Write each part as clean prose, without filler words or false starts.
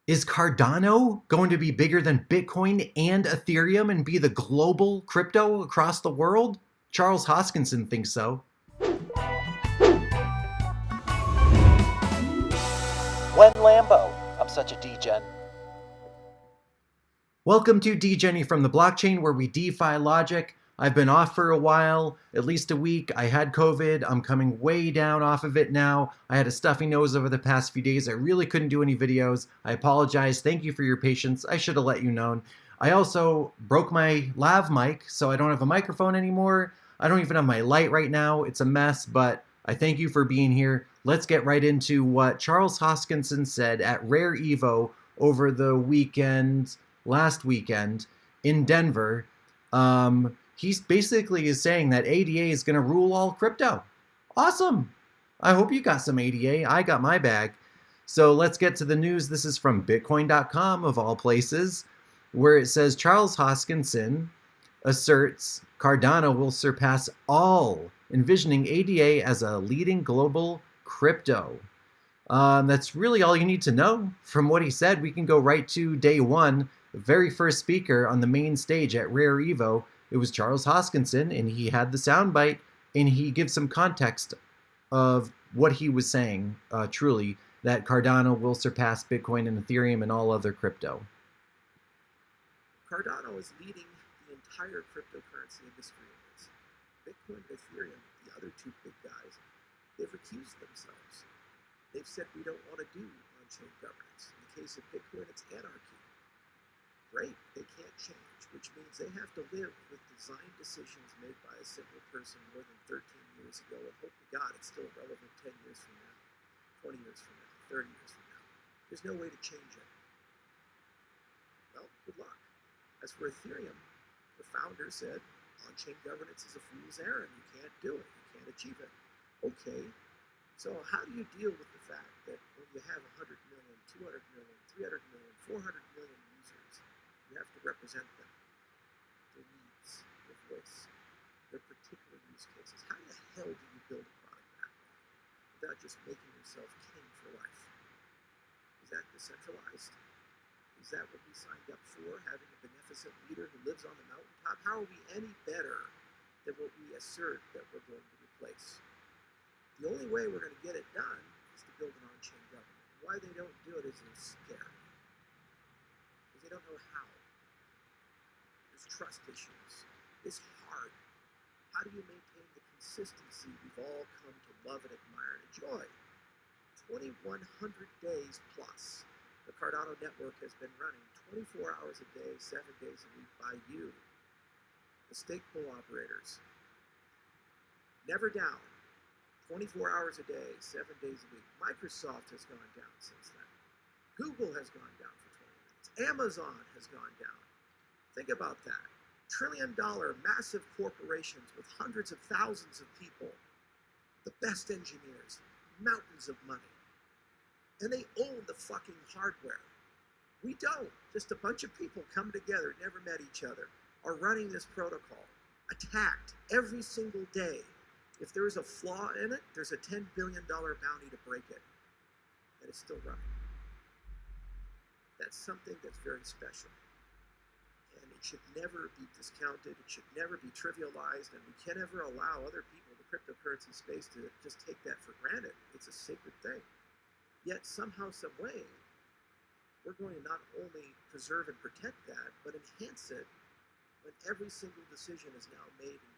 Is Cardano going to be bigger than Bitcoin and Ethereum and be the global crypto across the world? Charles Hoskinson thinks so. When Lambo, I'm such a degen. Welcome to Degenny from the blockchain, where we DeFi logic. I've been off for a while, at least a week. I had COVID. I'm coming way down off of it now. I had a stuffy nose over the past few days. I really couldn't do any videos. I apologize. Thank you for your patience. I should have let you know. I also broke my lav mic, so I don't have a microphone anymore. I don't even have my light right now. It's a mess, but I thank you for being here. Let's get right into what Charles Hoskinson said at Rare EVO over the last weekend in Denver. He's basically is saying that ADA is going to rule all crypto. Awesome. I hope you got some ADA. I got my bag. So let's get to the news. This is from Bitcoin.com, of all places, where it says Charles Hoskinson asserts Cardano will surpass all, envisioning ADA as a leading global crypto. That's really all you need to know from what he said. We can go right to day one. The very first speaker on the main stage at Rare EVO, it was Charles Hoskinson, and he had the soundbite, and he gives some context of what he was saying, truly, that Cardano will surpass Bitcoin and Ethereum and all other crypto. Cardano is leading the entire cryptocurrency industry in this. Bitcoin and Ethereum, the other two big guys, they've recused themselves. They've said we don't want to do on-chain governance. In the case of Bitcoin, it's anarchy. Great, they can't change, which means they have to live with design decisions made by a single person more than 13 years ago, and hope to God it's still relevant 10 years from now, 20 years from now, 30 years from now. There's no way to change it. Well, good luck. As for Ethereum, the founder said on-chain governance is a fool's errand. You can't do it. You can't achieve it. Okay, so how do you deal with the fact that when you have 100 million, 200 million, 300 million, 400 million users, you have to represent them, their needs, their voice, their particular use cases? How the hell do you build a product that way without just making yourself king for life? Is that decentralized? Is that what we signed up for, having a beneficent leader who lives on the mountaintop? How are we any better than what we assert that we're going to replace? The only way we're going to get it done is to build an on-chain government. Why they don't do it is they're scared. Because they don't know how. There's trust issues. It's hard. How do you maintain the consistency we've all come to love and admire and enjoy? 2,100 days plus. The Cardano network has been running 24 hours a day, 7 days a week by you, the stake pool operators. Never down. 24 hours a day, 7 days a week. Microsoft has gone down since then. Google has gone down for 20 minutes. Amazon has gone down. Think about that. Trillion-dollar massive corporations with hundreds of thousands of people, the best engineers, mountains of money. And they own the fucking hardware. We don't. Just a bunch of people come together, never met each other, are running this protocol, attacked every single day. If there is a flaw in it, there's a $10 billion bounty to break it. And it's still running. That's something that's very special. And it should never be discounted. It should never be trivialized. And we can't ever allow other people in the cryptocurrency space to just take that for granted. It's a sacred thing. Yet somehow, some way, we're going to not only preserve and protect that, but enhance it when every single decision is now made in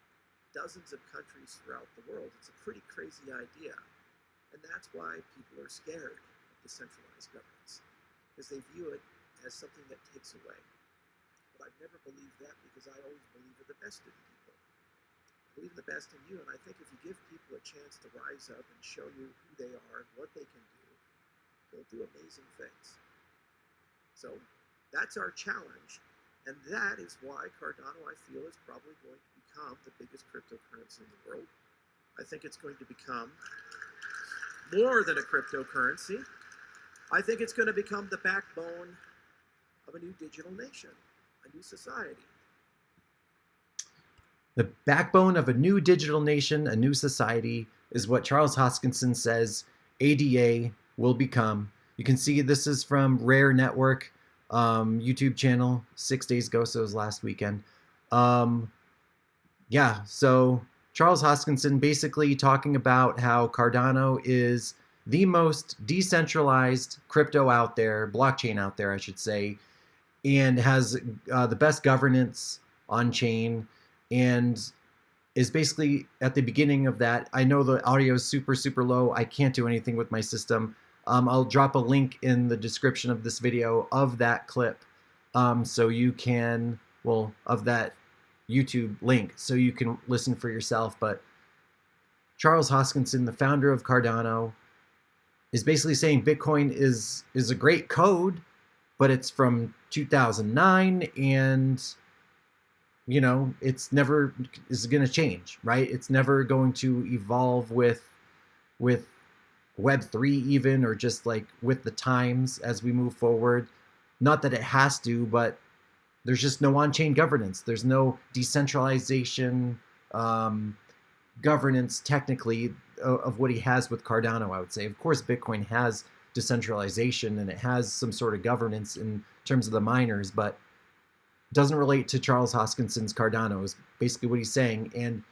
dozens of countries throughout the world. It's a pretty crazy idea. And that's why people are scared of decentralized governance, because they view it as something that takes away. But I've never believed that, because I always believe in the best in people. I believe in the best in you, and I think if you give people a chance to rise up and show you who they are and what they can do, they'll do amazing things. So that's our challenge. And that is why Cardano, I feel, is probably going to become the biggest cryptocurrency in the world. I think it's going to become more than a cryptocurrency. I think it's going to become the backbone of a new digital nation, a new society. The backbone of a new digital nation, a new society, is what Charles Hoskinson says ADA will become. You can see this is from Rare Network YouTube channel 6 days ago, so it was last weekend. Yeah, so Charles Hoskinson basically talking about how Cardano is the most decentralized crypto out there, blockchain out there, I should say, and has the best governance on chain, and is basically at the beginning of that. I know the audio is super, super low. I can't do anything with my system. I'll drop a link in the description of this video of that clip, so you can, well, of that YouTube link, so you can listen for yourself. But Charles Hoskinson, the founder of Cardano, is basically saying Bitcoin is a great code, but it's from 2009, and you know, it's never is going to change, right? It's never going to evolve with Web3 even, or just like with the times as we move forward. Not that it has to, but there's just no on-chain governance. There's no decentralization governance technically of what he has with Cardano, I would say. Of course, Bitcoin has decentralization and it has some sort of governance in terms of the miners, but doesn't relate to Charles Hoskinson's Cardano is basically what he's saying. And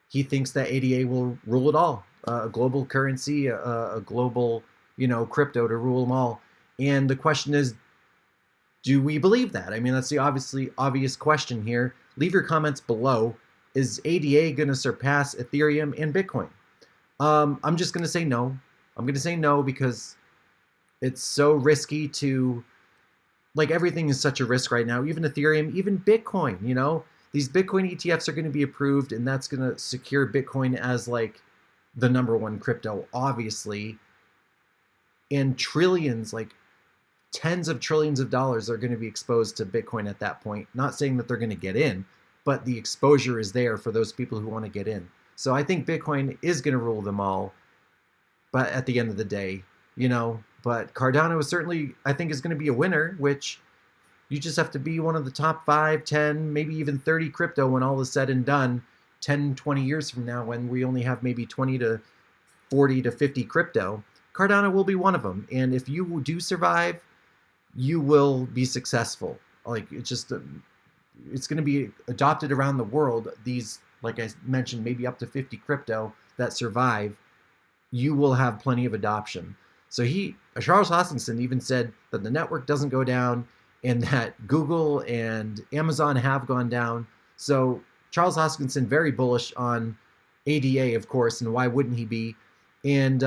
he thinks that ADA will rule it all, a global currency, a global, you know, crypto to rule them all. And the question is, do we believe that? I mean, that's the obvious question here. Leave your comments below. Is ADA going to surpass Ethereum and Bitcoin? I'm just going to say no. I'm going to say no because it's so risky to, like, everything is such a risk right now. Even Ethereum, even Bitcoin, you know, these Bitcoin ETFs are going to be approved, and that's going to secure Bitcoin as like the #1 crypto, obviously. And trillions, like tens of trillions of dollars are going to be exposed to Bitcoin at that point. Not saying that they're going to get in, but the exposure is there for those people who want to get in. So I think Bitcoin is going to rule them all. But at the end of the day, you know, but Cardano is certainly, I think, is going to be a winner, which you just have to be one of the top 5, 10, maybe even 30 crypto when all is said and done 10, 20 years from now, when we only have maybe 20 to 40 to 50 crypto. Cardano will be one of them. And if you do survive, you will be successful. Like, it's just, it's going to be adopted around the world. These, like I mentioned, maybe up to 50 crypto that survive, you will have plenty of adoption. So Charles Hoskinson even said that the network doesn't go down and that Google and Amazon have gone down. So Charles Hoskinson, very bullish on ADA, of course, and why wouldn't he be? And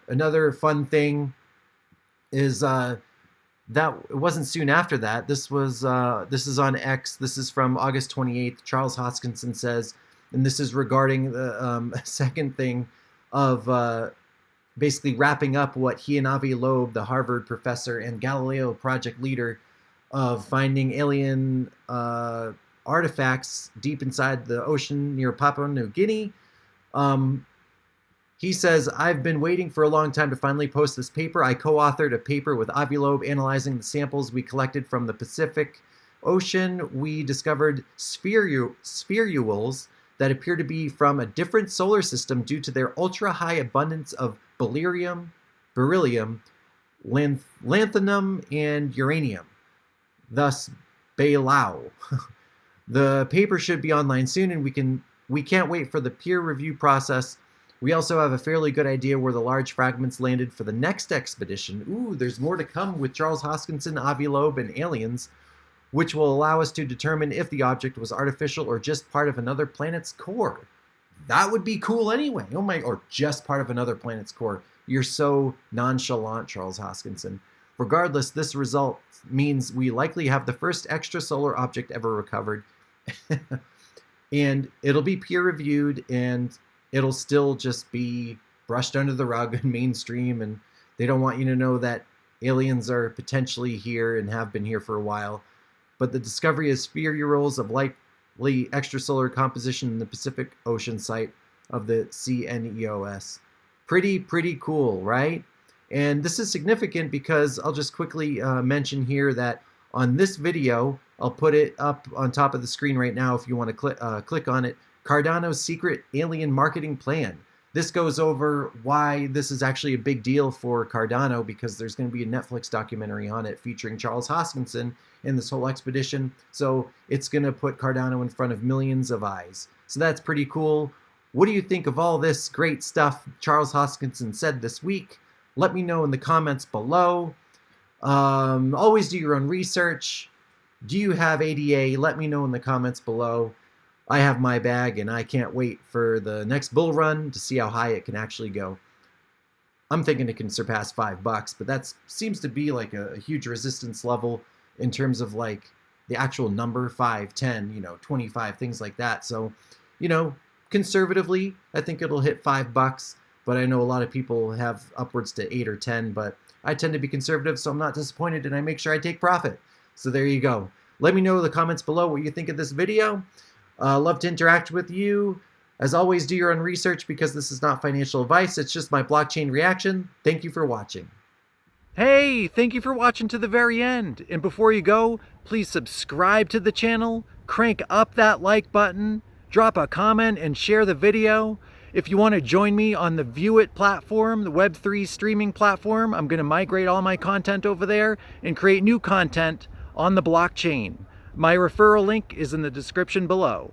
another fun thing is that it wasn't soon after that. This is on X. This is from August 28th. Charles Hoskinson says, and this is regarding the second thing of basically wrapping up what he and Avi Loeb, the Harvard professor and Galileo project leader, of finding alien artifacts deep inside the ocean near Papua New Guinea. He says, I've been waiting for a long time to finally post this paper. I co-authored a paper with Avi Loeb analyzing the samples we collected from the Pacific Ocean. We discovered spherules that appear to be from a different solar system due to their ultra-high abundance of beryllium, lanthanum, and uranium, thus Bailao. The paper should be online soon, and we can't wait for the peer review process. We also have a fairly good idea where the large fragments landed for the next expedition. Ooh, there's more to come with Charles Hoskinson, Avi Loeb, and aliens, which will allow us to determine if the object was artificial or just part of another planet's core. That would be cool anyway. Oh my, or just part of another planet's core. You're so nonchalant, Charles Hoskinson. Regardless, this result means we likely have the first extrasolar object ever recovered. And it'll be peer-reviewed, and it'll still just be brushed under the rug and mainstream, and they don't want you to know that aliens are potentially here and have been here for a while. But the discovery of spherules of likely extrasolar composition in the Pacific Ocean site of the CNEOS. Pretty cool, right? And this is significant because I'll just quickly mention here that on this video, I'll put it up on top of the screen right now if you want to click on it, Cardano's secret alien marketing plan. This goes over why this is actually a big deal for Cardano, because there's going to be a Netflix documentary on it featuring Charles Hoskinson and this whole expedition. So it's going to put Cardano in front of millions of eyes. So that's pretty cool. What do you think of all this great stuff Charles Hoskinson said this week? Let me know in the comments below. Always do your own research. Do you have ADA? Let me know in the comments below. I have my bag, and I can't wait for the next bull run to see how high it can actually go. I'm thinking it can surpass $5, but that seems to be like a huge resistance level in terms of like the actual number, 5, 10, 25, things like that. So, conservatively, I think it'll hit $5, but I know a lot of people have upwards to 8 or 10, but I tend to be conservative, so I'm not disappointed, and I make sure I take profit. So there you go. Let me know in the comments below what you think of this video. Love to interact with you. As always, do your own research, because this is not financial advice. It's just my blockchain reaction. Thank you for watching. Hey, thank you for watching to the very end. And before you go, please subscribe to the channel, crank up that like button, drop a comment, and share the video. If you want to join me on the VEUIT platform, the Web3 streaming platform, I'm going to migrate all my content over there and create new content on the blockchain. My referral link is in the description below.